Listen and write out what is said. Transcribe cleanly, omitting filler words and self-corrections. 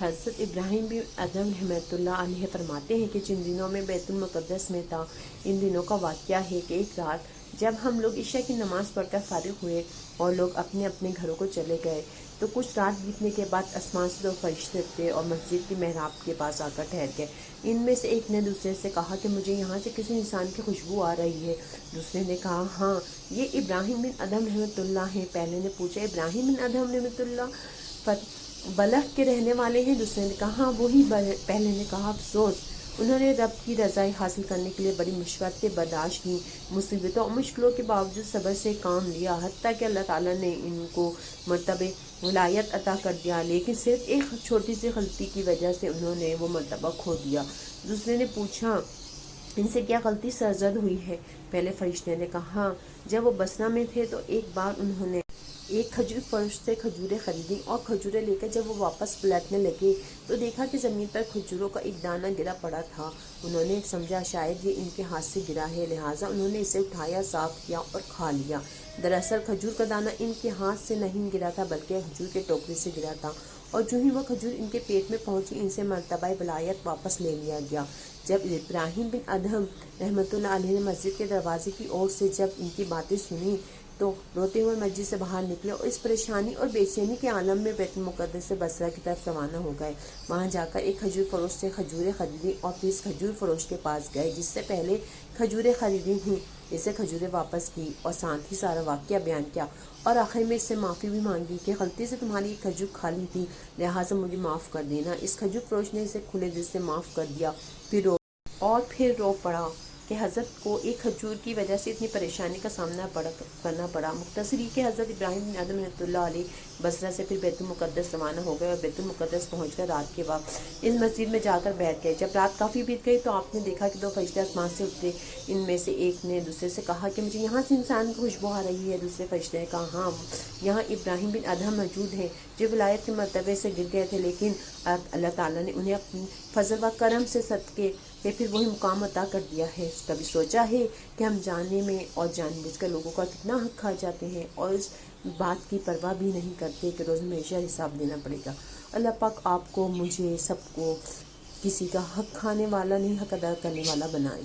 حضرت ابراہیم بن ادہم رحمۃ اللہ علیہ فرماتے ہیں کہ جن دنوں میں بیت المقدس میں تھا، ان دنوں کا واقعہ ہے کہ ایک رات جب ہم لوگ عشاء کی نماز پڑھ کر فارغ ہوئے اور لوگ اپنے اپنے گھروں کو چلے گئے، تو کچھ رات بیتنے کے بعد آسمان سے دو فرشتے اترے اور مسجد کی محراب کے پاس آ کر ٹھہر گئے۔ ان میں سے ایک نے دوسرے سے کہا کہ مجھے یہاں سے کسی انسان کی خوشبو آ رہی ہے۔ دوسرے نے کہا ہاں، یہ ابراہیم بن ادہم رحمۃ اللہ ہیں۔ پہلے نے پوچھا ابراہیم بن ادہم رحمۃ اللہ بلخ کے رہنے والے ہیں؟ دوسرے نے کہا ہاں وہی۔ پہلے نے کہا افسوس، انہوں نے رب کی رضائی حاصل کرنے کے لیے بڑی مشقتیں برداشت کی، مصیبتوں اور مشکلوں کے باوجود صبر سے کام لیا، حتیٰ کہ اللہ تعالیٰ نے ان کو مرتبہ ولایت عطا کر دیا، لیکن صرف ایک چھوٹی سی غلطی کی وجہ سے انہوں نے وہ مرتبہ کھو دیا۔ دوسرے نے پوچھا ان سے کیا غلطی سرزد ہوئی ہے؟ پہلے فرشتے نے کہا جب وہ بصرہ میں تھے تو ایک بار انہوں نے ایک کھجور فروش سے کھجوریں خریدی اور کھجوریں لے کر جب وہ واپس پلٹنے لگے تو دیکھا کہ زمین پر کھجوروں کا ایک دانہ گرا پڑا تھا۔ انہوں نے سمجھا شاید یہ ان کے ہاتھ سے گرا ہے، لہٰذا انہوں نے اسے اٹھایا، صاف کیا اور کھا لیا۔ دراصل کھجور کا دانہ ان کے ہاتھ سے نہیں گرا تھا بلکہ کھجور کے ٹوکرے سے گرا تھا، اور جو ہی وہ کھجور ان کے پیٹ میں پہنچی ان سے مرتبہ ولایت واپس لے لیا گیا۔ جب ابراہیم بن ادہم رحمۃ اللہ علیہ نے مسجد کے دروازے کی اور سے جب ان کی باتیں سنی تو روتے ہوئے مسجد سے باہر نکلے اور اس پریشانی اور بے چینی کے عالم میں بیت المقدس سے بصرہ کی طرف روانہ ہو گئے۔ وہاں جا کر ایک کھجور فروش سے کھجوریں خریدی اور پھر اس کھجور فروش کے پاس گئے جس سے پہلے کھجوریں خریدی تھیں، اسے کھجوریں واپس کی اور ساتھ ہی سارا واقعہ بیان کیا، اور آخر میں اس سے معافی بھی مانگی کہ غلطی سے تمہاری ایک کھجور کھا لی تھی، لہٰذا مجھے معاف کر دینا۔ اس کھجور فروش نے اسے کھلے دل سے معاف کر دیا، پھر رو پڑا کہ حضرت کو ایک کھجور کی وجہ سے اتنی پریشانی کا سامنا کرنا پڑا۔ مختصر یہ کہ حضرت ابراہیم بن ادہم رحمۃ اللہ علیہ بصرہ سے پھر بیت المقدس روانہ ہو گئے اور بیت المقدس پہنچ کر رات کے وقت اس مسجد میں جا کر بیٹھ گئے۔ جب رات کافی بیت گئی تو آپ نے دیکھا کہ دو فرشتے آسمان سے اترے۔ ان میں سے ایک نے دوسرے سے کہا کہ مجھے یہاں سے انسان کی خوشبو آ رہی ہے۔ دوسرے فرشتے نے کہا ہاں، یہاں ابراہیم بن ادہم موجود ہیں جو ولایت کے مرتبے سے گر گئے تھے، لیکن اللہ تعالیٰ نے انہیں اپنی فضل و کرم سے صدقے پھر وہی مقام عطا کر دیا ہے۔ کبھی سوچا ہے کہ ہم جاننے میں اور جان بوجھ کر لوگوں کا کتنا حق کھا جاتے ہیں اور اس بات کی پرواہ بھی نہیں کرتے کہ روز ہمیشہ حساب دینا پڑے گا۔ اللہ پاک آپ کو، مجھے، سب کو کسی کا حق کھانے والا نہیں، حق ادا کرنے والا بنائے۔